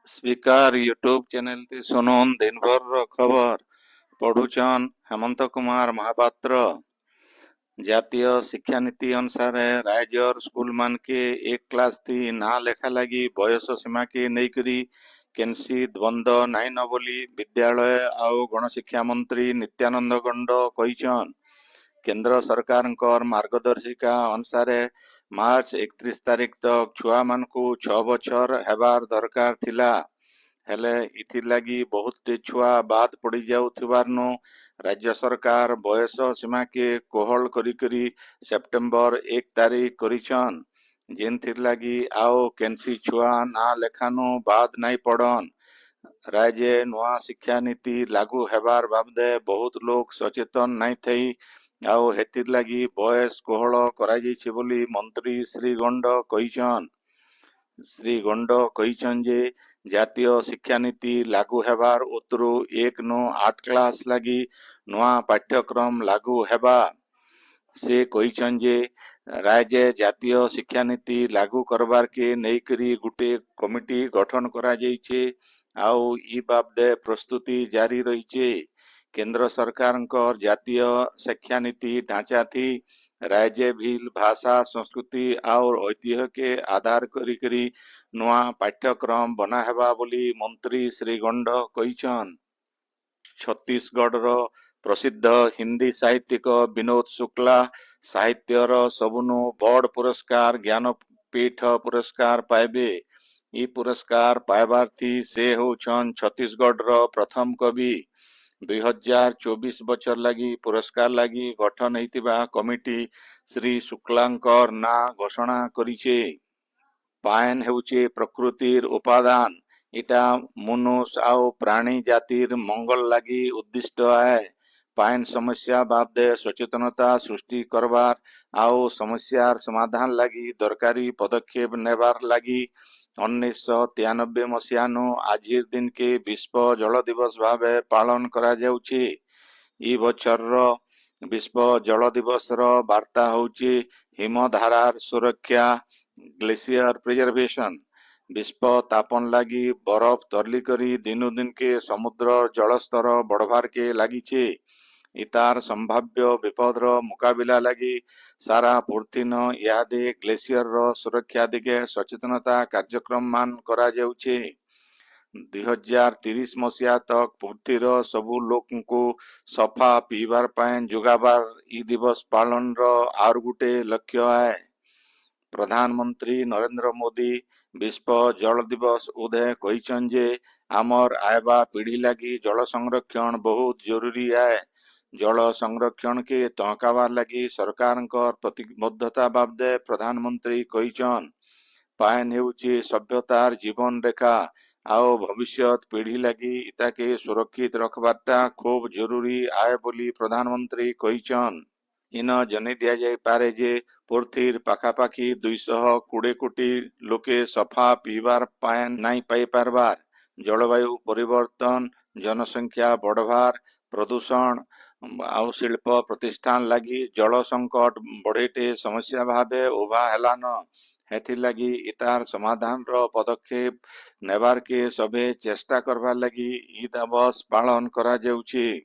Speaker YouTube channel ती सुनून दिन भर रो खबर पढ़ुचन हेमंत कुमार महापात्र। जातीय शिक्षा नीति अनुसार राज्यर स्कूल मान के एक क्लास थी ना लेखा लगी बयस सीमा के नईकरी केनसी द्वंद नाई न बोली विद्यालय आउ गणशिक्षा मंत्री नित्यानंद गंड कहिछन। केंद्र सरकार मार्गदर्शिका अनुसार मार्च 31 तारीख तक छुआ मान को 6 बछर हेबार दरकार थिला। हेले इथिलागी बहुत छुआ बाद पड़ी जाउथिबारनु राज्य सरकार बयस सीमा के कोहल करी सेप्टेम्बर 1 तारीख करिछन। जेनथिर लागी आओ केनसी छुआ ना लेखानु बाद नाई पड़न। राज्य नुआ शिक्षा नीति लागू हेबार बाबदे बहुत लोग सचेतन नाई थई आओ हेतिर लागी बयस कोहल करा जाइछे बोली मंत्री श्री गंड कहिछन। श्री गंड कहिछन जे जातीय शिक्षा नीति लागू हेबार उतरु 1 नु 8 क्लास लगी नुआ पाठ्यक्रम लागू हेबा। से कहिछन जे राज्य जातीय शिक्षा नीति लागू करबार के नेइकरी गुटे कमिटी गठन करा जाइछे आउ ई बाबदे प्रस्तुति जारी रहिछे। केंद्र सरकार जातीय शिक्षा नीति ढांचा थी राज्य भील भाषा संस्कृति और ऐतिह्य के आधार करी नुआ पाठ्यक्रम बना हेबा बोली मंत्री श्री गंड कहिछन। छत्तीसगढ़ रो प्रसिद्ध हिंदी साहित्यिक विनोद शुक्ला साहित्यर सबुनु बड़ पुरस्कार ज्ञानपीठ पुरस्कार पाइबे। ई पुरस्कार पाइबार्थी से होछन छत्तीसगढ़ रो प्रथम कवि। 2024 बछर लगी पुरस्कार लगी गठन होइतिबा कमिटी श्री शुक्लांकर ना घोषणा करिछे। पायन हेउचे प्रकृतिर उपादान इटा मनुष्य आउ प्राणी जातिर मंगल लगी उद्दिष्ट है। पायन समस्या बाबदे सचेतनता सृष्टि करबार आउ समस्यार समाधान लगी दरकारी पदक्षेप नेबार लगी 1993 मसीहानु आजिर दिन के विश्व जल दिवस भावे पालन करा जाउछे। ई बछर विश्व जल दिवस रो वार्ता होउचे हिमधारार सुरक्षा ग्लेशियर प्रिजर्वेशन। विश्व तापन लगी बरफ तरली करी दिनु दिन के समुद्र जलस्तर बढ़वार के लागिछे। इतार संभाव्य विपद रो मुकाबिला लगी सारा पृथ्वी न यादे ग्लेशियर रो सुरक्षा दिगे सचेतनता कार्यक्रम मान करा जाउछे। 2030 मसीहा तक पृथ्वीर सबु लोक को सफा पीबार पानी जोगाबार ई दिवस पालन रो आर गुटे लक्ष्य है। प्रधानमंत्री नरेंद्र मोदी विश्व जल दिवस उदय कहिछन जे आमर आयबा पीढ़ी लगी जल संरक्षण बहुत जरूरी है। जल संरक्षण के तहकाबार लगी सरकार प्रतिबद्धता बाबदे प्रधानमंत्री कहिछन। पायन हेउचे सभ्यतार जीवन रेखा आओ भविष्यत पीढ़ी लगी इताके सुरक्षित रखबारटा खूब जरूरी आए बोली प्रधानमंत्री कहिछन। इन जने दिया जाय पारे जे पृथ्वीर पाखापाखी 220 कोटी लोके सफा पीबार पायन नाई पाई पारबार। जलवायु परिवर्तन जनसंख्या बढ़वार प्रदूषण आउ शिल्प प्रतिष्ठान लगी जल संकट बढ़ेटे समस्या भावे उभा हेलान। हेथिर लगी इतार समाधान रो पदक्षेप नेबार के सबे चेष्टा करबार लगी ई दिवस पालन करा जाउछे।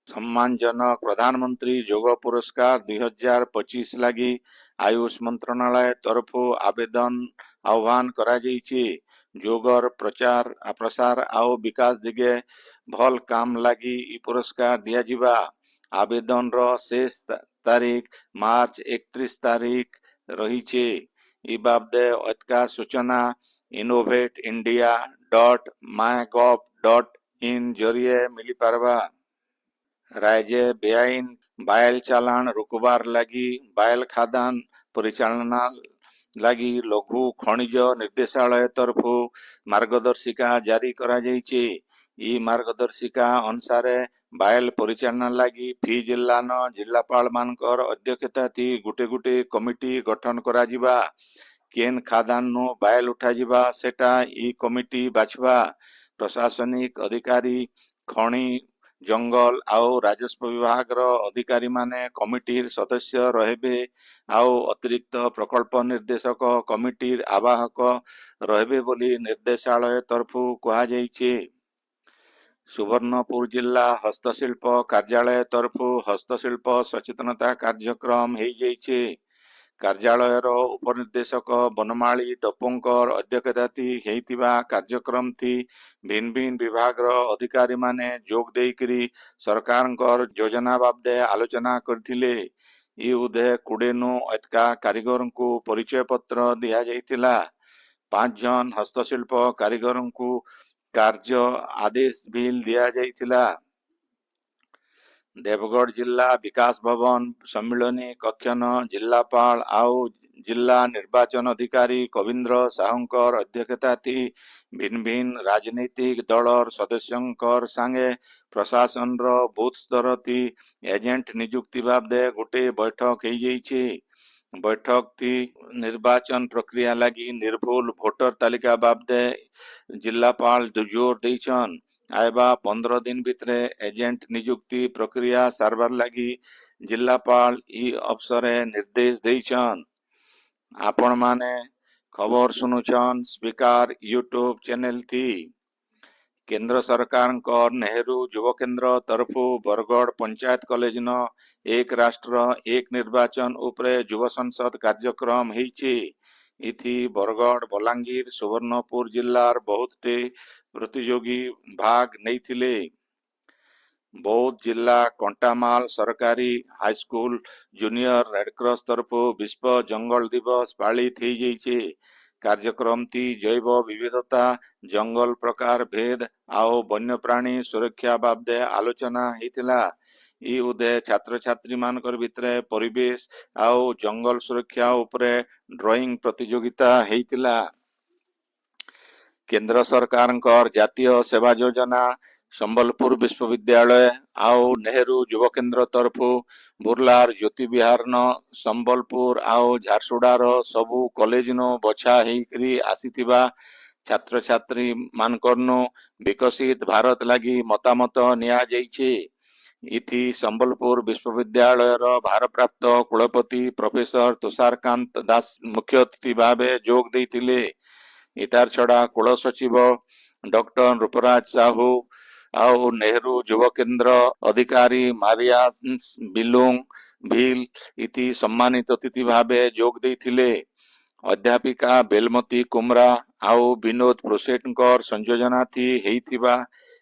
सम्मानजनक प्रधानमंत्री योग पुरस्कार 2025 लगी आयुष मंत्रालय तरफो आवेदन आह्वान करा जाइछे। जोगर प्रचार प्रसार आउ विकास दिगे भल काम लगी ई पुरस्कार दिया जिबा। आवेदन रो शेष तारीख मार्च 31 तारीख रहिछे। ई बाबदे अधिका सूचना innovateindia.mygov.in जरिए मिली पारबा। राज्य बेआईन बायल चालान रुकबार लगी बायल खादान परिचालना लगी लघु खनिज निर्देशालय तरफो मार्गदर्शिका जारी करा जाइछे। ई मार्गदर्शिका अनुसारे बायल परिचालना लगी फी जिल्ला न जिल्लापाल मानकर अध्यक्षता थी गुटे गुटे कमिटी गठन करा जिबा। केन खादान नु बायल उठा जिबा सेटा ई कमिटी बाछबा। प्रशासनिक अधिकारी खनि ଜଙ୍ଗଲ ଆଉ ରାଜସ୍ୱ ବିଭାଗର ଅଧିକାରୀମାନେ କମିଟିର ସଦସ୍ୟ ରହିବେ ଆଉ ଅତିରିକ୍ତ ପ୍ରକଳ୍ପ ନିର୍ଦ୍ଦେଶକ କମିଟିର ଆବାହକ ରହିବେ ବୋଲି ନିର୍ଦ୍ଦେଶାଳୟ ତରଫରୁ କୁହାଯାଇଛି। ସୁବର୍ଣ୍ଣପୁର ଜିଲ୍ଲା ହସ୍ତଶିଳ୍ପ କାର୍ଯ୍ୟାଳୟ ତରଫରୁ ହସ୍ତଶିଳ୍ପ ସଚେତନତା କାର୍ଯ୍ୟକ୍ରମ ହେଇଯାଇଛି। କାର୍ଯ୍ୟାଳୟର ଉପନିର୍ଦ୍ଦେଶକ ବନମାଳୀ ଟୋପଙ୍କର ଅଧ୍ୟକ୍ଷତାଥି ହେଇଥିବା କାର୍ଯ୍ୟକ୍ରମଥି ଭିନ୍ନ ଭିନ୍ନ ବିଭାଗର ଅଧିକାରୀମାନେ ଯୋଗ ଦେଇକରି ସରକାରଙ୍କର ଯୋଜନା ବାବଦେ ଆଲୋଚନା କରିଥିଲେ। ଇ ଉଦେ 20 ଏତକା କାରିଗରଙ୍କୁ ପରିଚୟ ପତ୍ର ଦିଆଯାଇଥିଲା। 5 ଜଣ ହସ୍ତଶିଳ୍ପ କାରିଗରଙ୍କୁ କାର୍ଯ୍ୟ ଆଦେଶ ବିଲ୍ ଦିଆଯାଇଥିଲା। ଦେବଗଡ଼ ଜିଲ୍ଲା ବିକାଶ ଭବନ ସମ୍ମିଳନୀ କକ୍ଷନ ଜିଲ୍ଲାପାଳ ଆଉ ଜିଲ୍ଲା ନିର୍ବାଚନ ଅଧିକାରୀ କବୀନ୍ଦ୍ର ସାହୁଙ୍କର ଅଧ୍ୟକ୍ଷତାଥି ଭିନ୍ନ ଭିନ୍ନ ରାଜନୈତିକ ଦଳର ସଦସ୍ୟଙ୍କର ସାଙ୍ଗେ ପ୍ରଶାସନର ବୁଥ ସ୍ତରଥି ଏଜେଣ୍ଟ ନିଯୁକ୍ତି ବାବଦେ ଗୋଟେ ବୈଠକ ହେଇଯାଇଛି। ବୈଠକଥି ନିର୍ବାଚନ ପ୍ରକ୍ରିୟା ଲାଗି ନିର୍ଭୁଲ ଭୋଟର ତାଲିକା ବାବଦେ ଜିଲ୍ଲାପାଳ ଜୋର ଦେଇଛନ୍। ଆଇବା 15 दिन भितरे एजेंट नियुक्ति प्रक्रिया सारबार लगी जिलापाल इ अवसरे निर्देश देइछन। आपण माने खबर सुनुछन स्पीकर यूट्यूब चैनल थी। केंद्र सरकार नेहरू युव केंद्र तरफु बरगढ़ पंचायत कॉलेज न एक राष्ट्र एक निर्वाचन उपरे युव संसद कार्यक्रम ହେଇଛି। इथि बरगढ़ बलांगीर सुवर्णपुर जिल्लार बहुतटे प्रतियोगी भाग नैथिले। बौद्ध जिला कंटामाल सरकारी हाईस्कूल जूनियर रेडक्रॉस तरफु विश्व जंगल दिवस पालित हो जाइए। कार्यक्रम थी जैव विविधता जंगल प्रकार भेद आओ वन्यप्राणी सुरक्षा बाबदे आलोचना होता। इ उदे छात्र छात्री मानकर भितरे परिवेश आओ जंगल सुरक्षा उपरे ड्राइंग प्रतियोगिता होता। केंद्र सरकार जातीय सेवा योजना संबलपुर विश्वविद्यालय आओ नेहरू युव केंद्र तरफु बुर्लार ज्योति विहार न संबलपुर आओ झारसुडार सबु कॉलेज नो बछा हेकरी आसीथिबा छात्र छात्री मानकरनु विकसित भारत लगी मतामत निया जाइछे। इथि संबलपुर विश्वविद्यालय भारप्राप्त कुलपति प्रोफेसर तुषारकांत दास मुख्य अतिथि भावे जोग देइथिले। इतार छड़ा कुल सचिव डॉक्टर रूपराज साहू ଆଉ ନେହେରୁ ଯୁବ କେନ୍ଦ୍ର ଅଧିକାରୀ ମାରିଆ ବିଲୁଙ୍ଗ ଭିଲ ଇତି ସମ୍ମାନିତ ଅତିଥି ଭାବେ ଯୋଗ ଦେଇଥିଲେ। ଅଧ୍ୟାପିକା ବେଲମତି କୁମରା ଆଉ ବିନୋଦ ପ୍ରୋସେଟଙ୍କର ସଂଯୋଜନା ଥି ହେଇଥିବା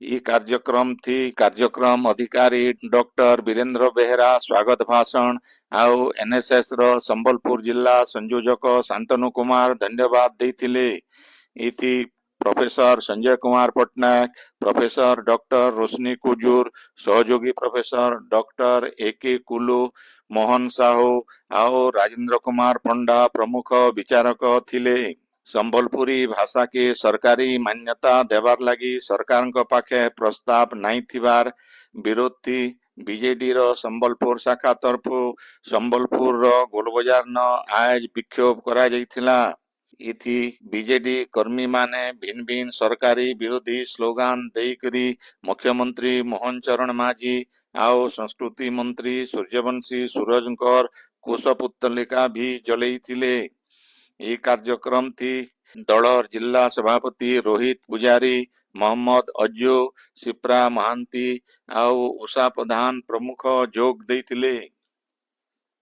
ଇ କାର୍ଯ୍ୟକ୍ରମ ଅଧିକାରୀ ଡକ୍ଟର ବୀରେନ୍ଦ୍ର ବେହେରା ସ୍ୱାଗତ ଭାଷଣ ଆଉ ଏନଏସଏସ ର ସମ୍ବଲପୁର ଜିଲ୍ଲା ସଂଯୋଜକ ଶାନ୍ତନୁ କୁମାର ଧନ୍ୟବାଦ ଦେଇଥିଲେ। इति professor Sanjay Kumar Patnaik, professor doctor Roshni Kujur, सहयोगी professor doctor A K, Mohan Sahu और राजेंद्र कुमार पंडा प्रमुख विचारक थिले। संबलपुरी भाषा के सरकारी मान्यता देवार लगी सरकार पाखे प्रस्ताव नहीं थिबार विरोध थी बीजेडी रो संबलपुर शाखा तरफु संबलपुर रो गोलबाजार न आज विक्षोभ करा जाइथिला। इथि बीजेडी कर्मी माने भिन्न भिन्न सरकारी विरोधी स्लोगान देकरी मुख्यमंत्री मोहन चरण माझी आओ संस्कृति मंत्री सूर्यवंशी सूरजकर कुशपुतलिका भी जलैथिले। यह कार्यक्रम थी दलर जिला सभापति रोहित पुजारी, मोहम्मद अज्जू, सिप्रा महांती आउ उषा प्रधान प्रमुख जोग देइथिले।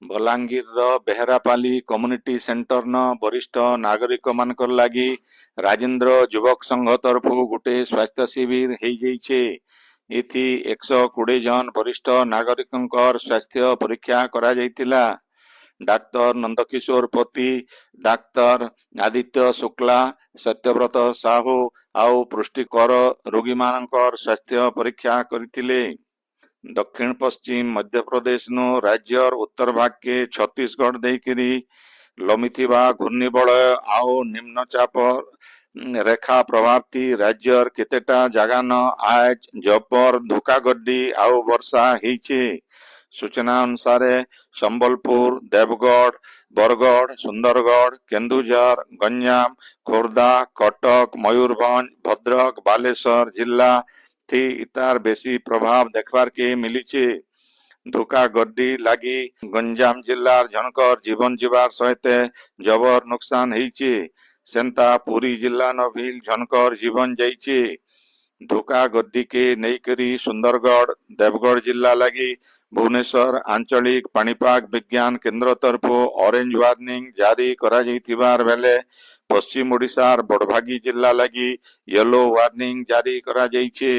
बलांगीर बेहरापाली कम्युनिटी सेंटर न वरिष्ठ नागरिक मानकर लगी राजेंद्र युवक संघ तरफु गोटे स्वास्थ्य शिविर हो जाइए। इथि 120 जन वरिष्ठ नागरिक स्वास्थ्य परीक्षा करा जाइतिला। डाक्तर नंदकिशोर पति, डाक्तर आदित्य शुक्ला, सत्यव्रत साहू आउ पुष्टिकर रोगी मानकर स्वास्थ्य परीक्षा करथिले। दक्षिण पश्चिम मध्य प्रदेश नो राज्यर उत्तर भाग के छत्तीसगढ़ देकरी लमिथिबा घूर्णिबलय आओ निम्नचाप रेखा प्रभाव थी राज्यर केतेटा जगह न आज जबर धोकागड्डी आओ वर्षा होइछे। सूचना अनुसार संबलपुर, देवगढ़, बरगढ़, सुंदरगढ़, केन्दुझर, गंजाम, खोर्धा, कटक, मयूरभंज, भद्रक, बालेश्वर जिला थी इतार बेसी प्रभाव देखबार के मिली। धोका गड्डी लगी गंजाम जिल्लार जनकर जीवन जीवार सहित जबर नुकसान होइछे। सेंता पुरी जिल्ला न भी जनकर जीवन जाइछे। धोका गड्डी के नईकरी सुंदरगढ़ देवगढ़ जिला लगी भुवनेश्वर आंचलिक पाणीपाग विज्ञान केंद्र तरफ ऑरेंज वार्निंग जारी करा जाइथिबार बेले पश्चिम ओडिशार बड़भागी जिला लगी येलो वार्निंग जारी करा जाइछे।